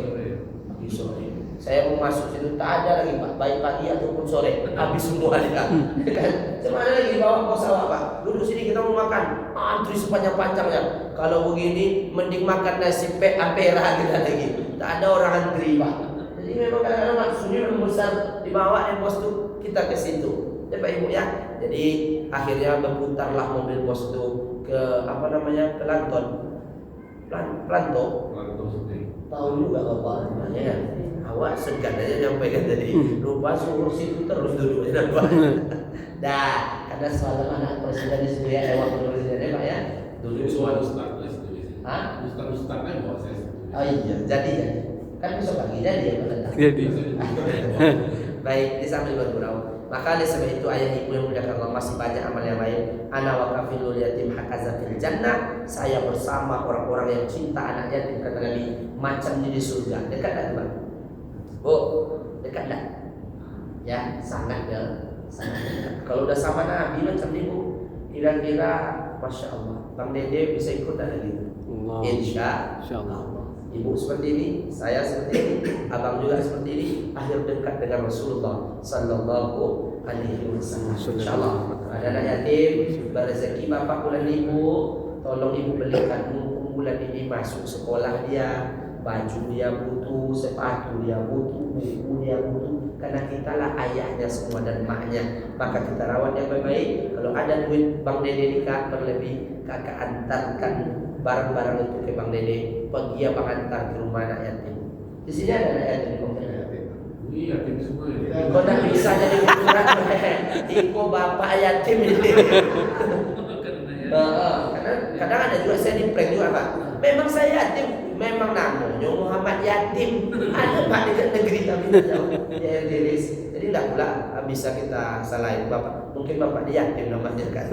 B: Saya mau masuk situ tak ada lagi Pak, baik pagi ataupun sore, habis semua dia. Kan? Cuma ada lagi bawa kos awak Pak. Duduk sini kita mau makan, antri sepanjang-panjangnya. Kalau begini mending makan nasi ampera kita lagi. Tak ada orang antri Pak. Jadi memang kadang-kadang maksudnya membesar dibawa yang pos itu kita ke situ. Ya Pak Ibu ya. Jadi akhirnya berputarlah mobil pos itu ke apa namanya ke Lanton. Planto. Tahu juga Bapak namanya ya. Awak segan aja nyampaikan tadi. Lupa suruh situ terus duduknya nampak. Dah, karena semalam anak presiden di sini ya, wakil presidennya Pak ya. Duduk semua
C: Ustaz.
B: Hah?
C: Ustaz kan bawa saya.
B: Oh iya, jadi. Kan besok pagi jadi ya Pak.
A: Jadi.
B: Baik, ini sambil bergurau. Maka oleh sebab itu ayah ibu yang muliakan Allah masih banyak amal yang lain. Ana wa kafilul yatim hakaza fil jannah. Saya bersama orang-orang yang cinta anak yatim kata Nabi macam di surga. Dekat tak teman? Oh, dekat tak? Ya, sangat ya. Sangat dekat. Kalau udah sama Nabi macam ni Bu, kira-kira Masya Allah Bang Dede bisa ikut tak lagi? Insya Allah. Ibu seperti ini, saya seperti ini, abang juga seperti ini. Akhir dekat dengan Rasulullah Sallallahu Alaihi Wasallam. Insyaallah. Ada anak yatim, berrezeki bapak bulan ibu, tolong ibu belikan bulan ini masuk sekolah dia, baju dia butuh, sepatu dia butuh, buku dia butuh. Karena kitalah ayahnya semua dan maknya, maka kita rawat yang baik-baik. Kalau ada duit Bang Dede nikah berlebih, kakak antarkan barang-barang itu ke Bang Dede, pergi abang antar ke rumah anak yatim. Di sini ada anak yatim di Bang Dede.
C: Iya, yatim semua ya.
B: Kau tak bisa jadi ukuran, iko bapak yatim ini. Karena kadang ada juga saya di prank juga Pak. Memang saya yatim, memang namanya Muhammad Yatim. Ada Pak dekat negeri kami jauh. Ya Diris. Jadi tidak pula bisa kita salahin Bapak. Mungkin Bapak dia yatim namanya kan.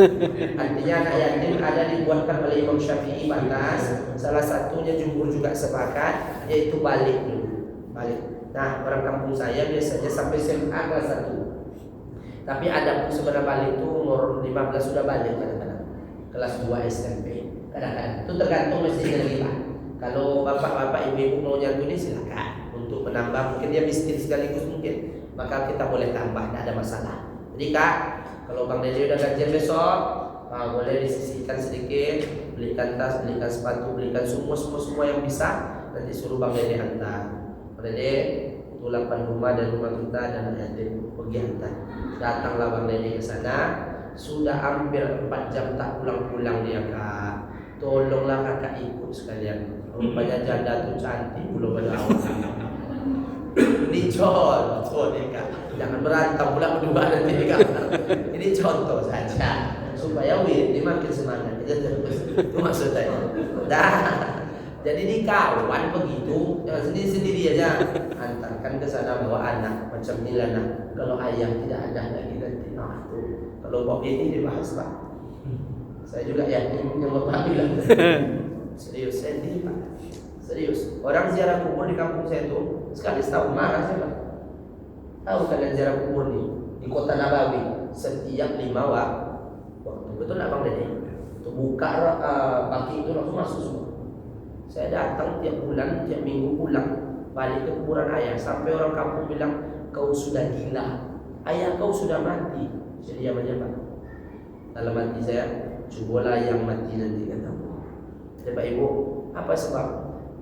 B: Artinya anak yatim ada dibuatkan oleh Imam Syafi'i batas. Salah satunya jumhur juga sepakat, yaitu balik dulu. Balik. Nah orang kampung saya biasanya sampai SMA kelas 1. Tapi ada pun sebenarnya balik itu umur 15 sudah balik kadang-kadang. Kelas 2 SMP. Kadang-kadang itu tergantung mestinya lagi Pak. Kalau bapak-bapak ibu-ibu mau nyantuni silakan untuk menambah, mungkin dia miskin sekaligus mungkin, maka kita boleh tambah, tidak ada masalah. Jadi Kak, kalau Bang Dede udah gajian besok, boleh disisihkan sedikit, belikan tas, belikan sepatu, belikan semua yang bisa, nanti suruh Bang Dede hantar. Bang Dede tulangkan rumah dan rumah kita dan yatim pergi hantar. Datanglah Bang Dede ke sana, sudah hampir 4 jam tak pulang-pulang dia Kak. Tolonglah kakak ikut sekalian. Rupanya janda tu cantik belum pada awal. Ini contoh nih Kak. Jangan berantem pula berdua nanti Kak. Ini contoh saja supaya ini makin semangat. Itu maksud saya. Dah. Jadi di kawan begitu, jangan sendiri-sendiri aja. Antarkan ke sana bawa anak macam Milana. Kalau ayah tidak ada lagi nanti. Nah, tuh. Kalau Bob ini dibahas Pak. Saya juga yakin yang Bapak bilang. Serius saya ini Pak. Serius. Orang ziarah kubur di kampung saya itu sekali setahun marah saya Pak. Tahu kalian ziarah kubur di Kota Nabawi setiap 5 waktu. Betul nggak Bang Dede? Untuk buka pagi itu langsung masuk semua. Saya datang tiap bulan, tiap minggu pulang balik ke kuburan ayah sampai orang kampung bilang kau sudah gila. Ayah kau sudah mati. Jadi diam aja Pak. Dalam hati saya, cobalah yang mati nanti katamu. Bapak Ibu, apa sebab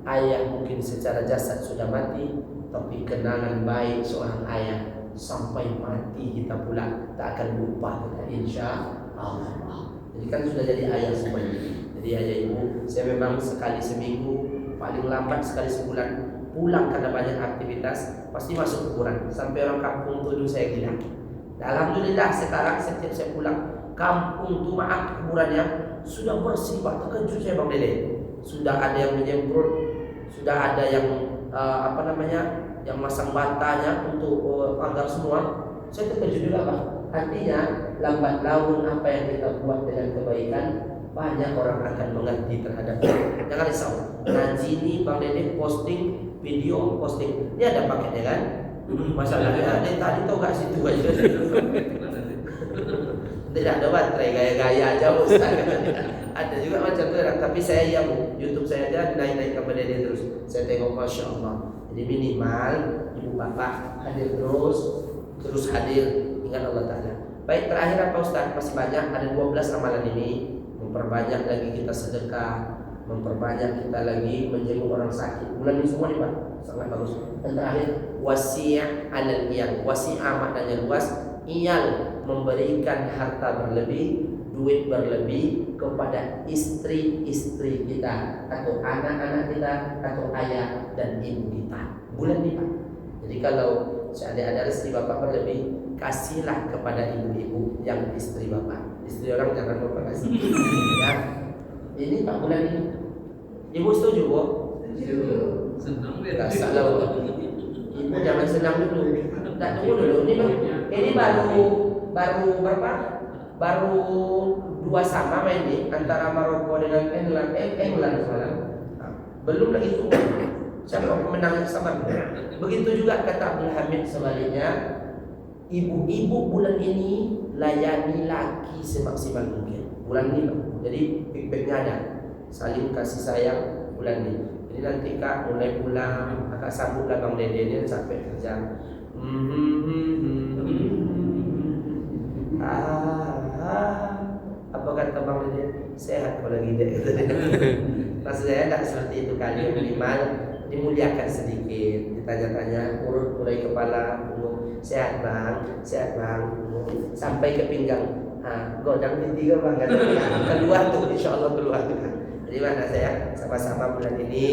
B: ayah mungkin secara jasad sudah mati, tapi kenangan baik seorang ayah sampai mati kita pula tak akan lupa kita insya Allah. Jadi kan sudah jadi ayah semuanya. Jadi ayah ibu, saya memang sekali seminggu, paling lambat sekali sebulan pulang karena banyak aktivitas, pasti masuk kuburan. Sampai orang kampung tuduh saya gila. Alhamdulillah sekarang setiap saya pulang kampung tu maaf kuburannya sudah bersih Pak, terkejut saya Bang Dede. Sudah ada yang menyemprot, sudah ada yang yang masang batanya untuk agar semua. Saya terkejut juga Pak. Artinya lambat laun apa yang kita buat dengan kebaikan banyak orang akan mengerti terhadap kita. Jangan risau. Ngaji ini Bang Dede posting video posting. Ini ada paketnya kan? Masalahnya dia tadi tahu gak situ aja. Tidak ada baterai gaya-gaya aja Ustaz. Ada juga macam tu, tapi saya yang YouTube saya aja naik-naik kepada dia terus. Saya tengok Masya Allah. Jadi Jadi minimal ibu bapak hadir terus hadir, ingat Allah Ta'ala. Baik, terakhir apa Ustaz? Masih banyak, ada 12 amalan ini. Memperbanyak lagi kita sedekah, memperbanyak kita lagi menjenguk orang sakit. Bulan ini semua nih Pak, sangat bagus. Dan terakhir, wasi' alal iyal. Wasi'ah maknanya luas, iyal memberikan harta berlebih, duit berlebih kepada istri-istri kita, atau anak-anak kita, atau ayah dan ibu kita. Bulan ini Pak. Jadi kalau seandainya ada istri bapak berlebih, kasihlah kepada ibu-ibu yang istri bapak. Istri orang jangan lupa kasih. Ya. Ini Pak bulan ini. Ibu setuju, Bu?
C: Senang dia.
B: Enggak salah. Ibu jangan senang dulu. Enggak, tunggu dulu. Ini baru berapa? Baru 2 sama main nih antara Maroko dengan England semalam. Belum lagi tunggu. Siapa pemenang yang sabar? Begitu juga kata Abdul Hamid sebaliknya. Ibu-ibu bulan ini layani laki semaksimal mungkin. Bulan ini Pak. Jadi feedbacknya ada. Saling kasih sayang bulan ini. Jadi nanti Kak mulai pulang, Kakak sambutlah Bang Dede ini sampai kerja. Apa kata Bang Dede? Sehat kalau lagi dek. Maksud saya tidak seperti itu kali, minimal dimuliakan sedikit. Ditanya-tanya, urut mulai kepala, sehat bang, sampai ke pinggang. Godang tiga bang, keluar tuh, insya Allah keluar. Jadi mana saya sama-sama bulan ini